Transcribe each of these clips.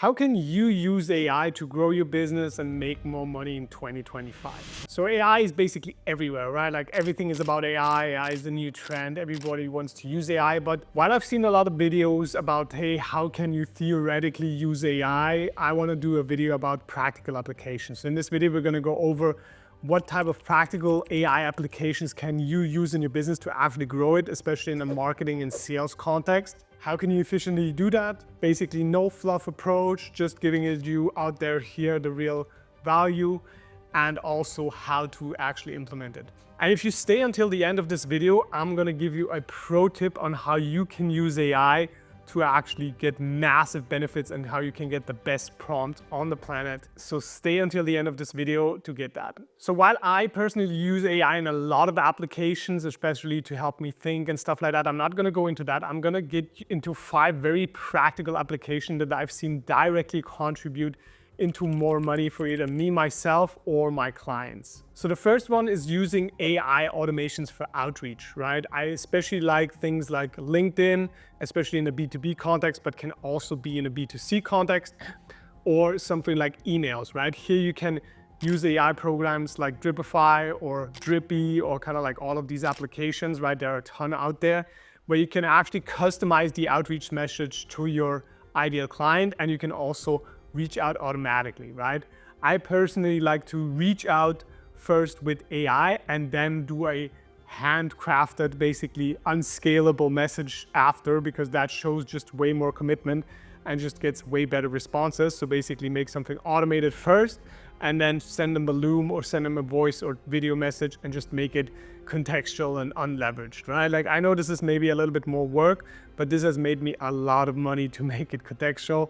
How can you use AI to grow your business and make more money in 2025? So AI is basically everywhere, right? Like everything is about AI. AI is the new trend. Everybody wants to use AI. But while I've seen a lot of videos about, hey, how can you theoretically use AI? I want to do a video about practical applications. So in this video, we're going to go over what type of practical AI applications can you use in your business to actually grow it, especially in a marketing and sales context. How can you efficiently do that? Basically, no fluff approach, just giving it you out there here the real value, and also how to actually implement it. And if you stay until the end of this video, I'm gonna give you a pro tip on how you can use AI to actually get massive benefits and how you can get the best prompt on the planet. So stay until the end of this video to get that. So while I personally use AI in a lot of applications, especially to help me think and stuff like that, I'm not gonna go into that. I'm gonna get into 5 very practical applications that I've seen directly contribute into more money for either me, myself, or my clients. So the first one is using AI automations for outreach, right? I especially like things like LinkedIn, especially in the B2B context, but can also be in a B2C context, or something like emails, right? Here you can use AI programs like Dripify or Drippy or kind of like all of these applications, right? There are a ton out there where you can actually customize the outreach message to your ideal client, and you can also reach out automatically, right? I personally like to reach out first with AI and then do a handcrafted, basically unscalable message after, because that shows just way more commitment and just gets way better responses. So basically make something automated first and then send them a Loom or send them a voice or video message and just make it contextual and unleveraged, right? Like I know this is maybe a little bit more work, but this has made me a lot of money to make it contextual,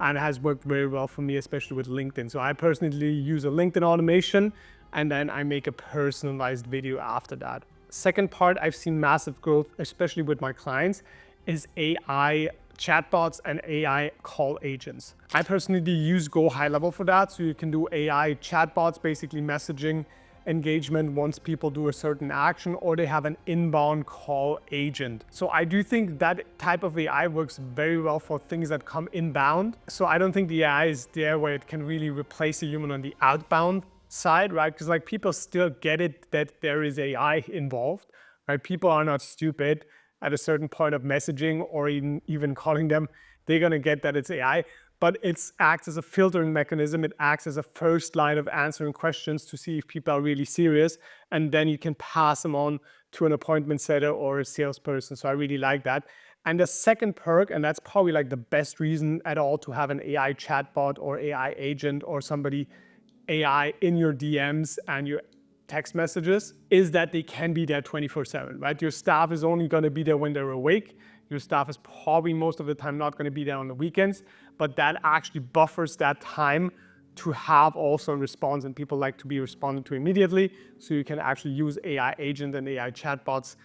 and has worked very well for me, especially with LinkedIn. So I personally use a LinkedIn automation and then I make a personalized video after that. Second part, I've seen massive growth, especially with my clients, is AI chatbots and AI call agents. I personally use Go High Level for that. So you can do AI chatbots, basically messaging engagement once people do a certain action, or they have an inbound call agent. So I do think that type of AI works very well for things that come inbound. So I don't think the AI is there where it can really replace a human on the outbound side, right? Because like people still get it that there is AI involved, right? People are not stupid. At a certain point of messaging or even calling them, they're gonna get that it's AI. But it acts as a filtering mechanism. It acts as a first line of answering questions to see if people are really serious. And then you can pass them on to an appointment setter or a salesperson. So I really like that. And the second perk, and that's probably like the best reason at all to have an AI chatbot or AI agent or somebody AI in your DMs and your text messages, is that they can be there 24/7, right? Your staff is only gonna be there when they're awake. Your staff is probably most of the time not going to be there on the weekends, but that actually buffers that time to have also a response, and people like to be responded to immediately. So you can actually use AI agent and AI chatbots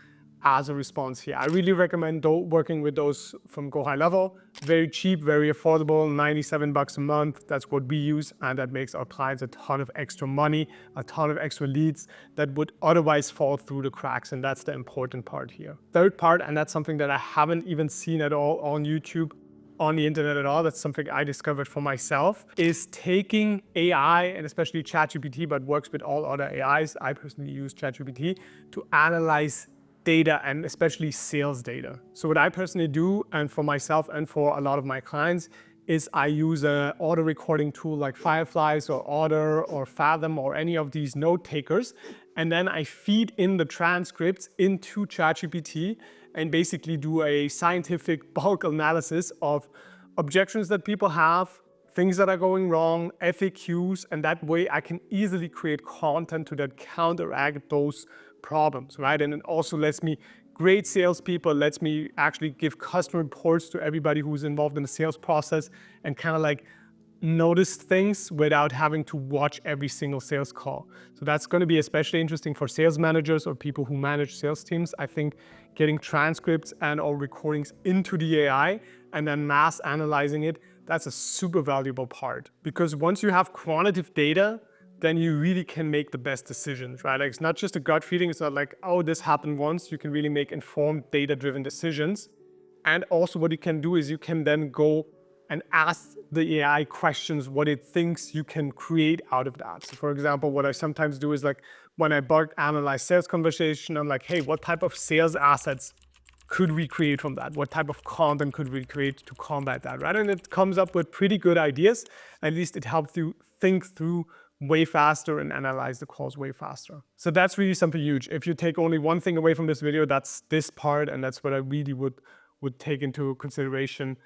as a response here. I really recommend working with those from Go High Level. Very cheap, very affordable, 97 bucks a month. That's what we use, and that makes our clients a ton of extra money, a ton of extra leads that would otherwise fall through the cracks, and that's the important part here. Third part, and that's something that I haven't even seen at all on YouTube, on the internet at all, that's something I discovered for myself, is taking AI, and especially ChatGPT, but works with all other AIs. I personally use ChatGPT to analyze data, and especially sales data. So what I personally do, and for myself and for a lot of my clients, is I use an auto recording tool like Fireflies or Otter or Fathom or any of these note takers. And then I feed in the transcripts into ChatGPT and basically do a scientific bulk analysis of objections that people have, things that are going wrong, FAQs, and that way I can easily create content to that counteract those problems, right? And it also lets me grade salespeople, lets me actually give customer reports to everybody who's involved in the sales process and kind of like notice things without having to watch every single sales call. So that's going to be especially interesting for sales managers or people who manage sales teams. I think getting transcripts and or recordings into the AI and then mass analyzing it, that's a super valuable part, because once you have quantitative data, then you really can make the best decisions, right? Like it's not just a gut feeling. It's not like, oh, this happened once. You can really make informed data-driven decisions. And also what you can do is you can then go and ask the AI questions what it thinks you can create out of that. So for example, what I sometimes do is like when I bulk analyze sales conversation, I'm like, hey, what type of sales assets could we create from that? What type of content could we create to combat that, right? And it comes up with pretty good ideas. At least it helps you think through way faster and analyze the calls way faster. So that's really something huge. If you take only one thing away from this video, that's this part, and that's what I really would take into consideration.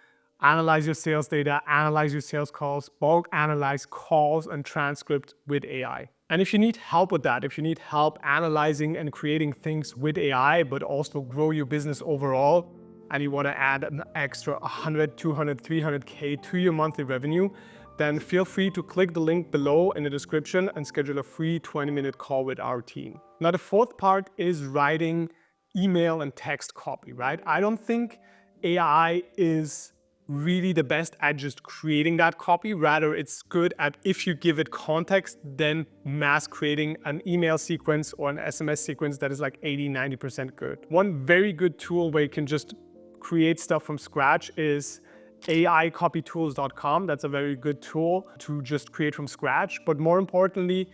Analyze your sales data, analyze your sales calls, bulk analyze calls and transcript with AI. And if you need help with that, if you need help analyzing and creating things with AI, but also grow your business overall, and you want to add an extra 100, 200, 300K to your monthly revenue, then feel free to click the link below in the description and schedule a free 20-minute call with our team. Now, the fourth part is writing email and text copy, right? I don't think AI is really the best at just creating that copy. Rather, it's good at, if you give it context, then mass creating an email sequence or an SMS sequence that is like 80-90% good. One very good tool where you can just create stuff from scratch is AIcopytools.com. That's a very good tool to just create from scratch. But more importantly,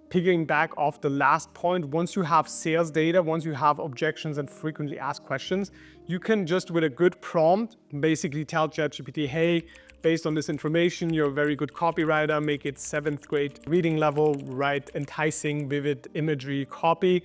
picking back off the last point, once you have sales data, once you have objections and frequently asked questions, you can just with a good prompt basically tell ChatGPT, hey, based on this information, you're a very good copywriter, make it 7th grade reading level, write enticing, vivid imagery copy,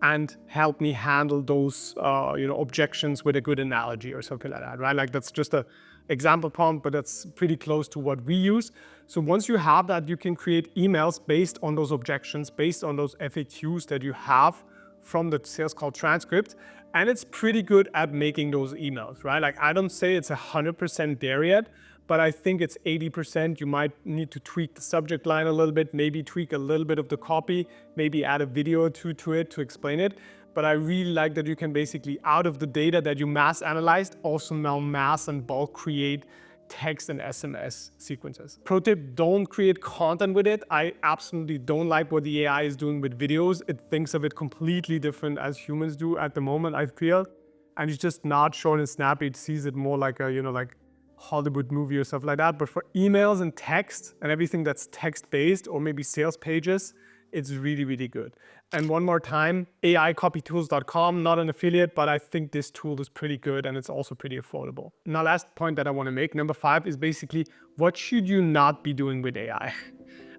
and help me handle those objections with a good analogy or something like that, right? Like that's just a example prompt, but that's pretty close to what we use. So once you have that, you can create emails based on those objections, based on those FAQs that you have from the sales call transcript. And it's pretty good at making those emails, right? Like I don't say it's 100% there yet, but I think it's 80%. You might need to tweak the subject line a little bit, maybe tweak a little bit of the copy, maybe add a video or two to it to explain it. But I really like that you can basically, out of the data that you mass analyzed, also now mass and bulk create text and SMS sequences. Pro tip, don't create content with it. I absolutely don't like what the AI is doing with videos. It thinks of it completely different as humans do at the moment, I feel. And it's just not short and snappy. It sees it more like a, like Hollywood movie or stuff like that. But for emails and text and everything that's text-based or maybe sales pages, it's really, really good. And one more time, AIcopytools.com, not an affiliate, but I think this tool is pretty good and it's also pretty affordable. Now, last point that I want to make, number 5, is basically what should you not be doing with AI?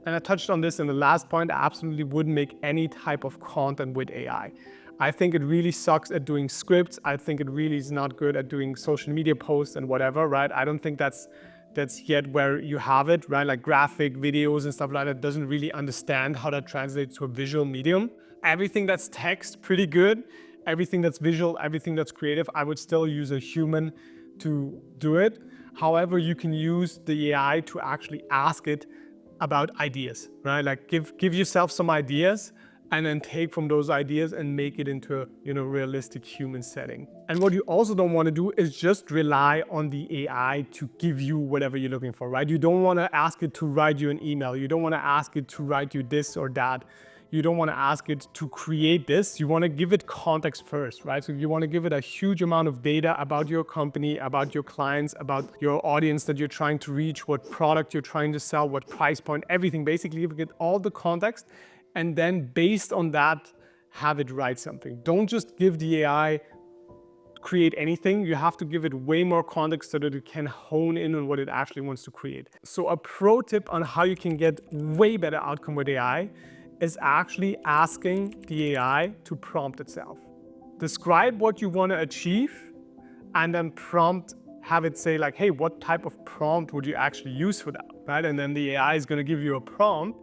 And I touched on this in the last point. I absolutely wouldn't make any type of content with AI. I think it really sucks at doing scripts. I think it really is not good at doing social media posts and whatever, right? I don't think that's yet where you have it, right? Like graphic videos and stuff like that doesn't really understand how that translates to a visual medium. Everything that's text, pretty good. Everything that's visual, everything that's creative, I would still use a human to do it. However, you can use the AI to actually ask it about ideas, right? Like give yourself some ideas and then take from those ideas and make it into a realistic human setting. And what you also don't want to do is just rely on the AI to give you whatever you're looking for, right? You don't want to ask it to write you an email. You don't want to ask it to write you this or that. You don't want to ask it to create this. You want to give it context first, right? So you want to give it a huge amount of data about your company, about your clients, about your audience that you're trying to reach, what product you're trying to sell, what price point, everything. Basically, you get all the context. And then based on that, have it write something. Don't just give the AI create anything. You have to give it way more context so that it can hone in on what it actually wants to create. So a pro tip on how you can get way better outcome with AI is actually asking the AI to prompt itself. Describe what you want to achieve and then have it say like, hey, what type of prompt would you actually use for that, right? And then the AI is going to give you a prompt.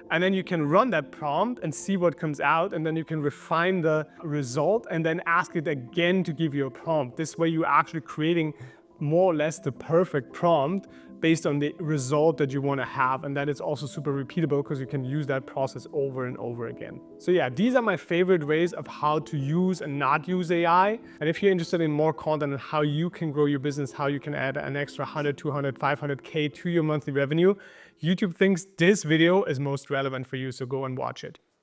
And then you can run that prompt and see what comes out, and then you can refine the result and then ask it again to give you a prompt. This way you're actually creating more or less the perfect prompt based on the result that you want to have. And then it's also super repeatable because you can use that process over and over again. So yeah, these are my favorite ways of how to use and not use AI. And if you're interested in more content on how you can grow your business, how you can add an extra 100, 200, 500K to your monthly revenue, YouTube thinks this video is most relevant for you, so go and watch it.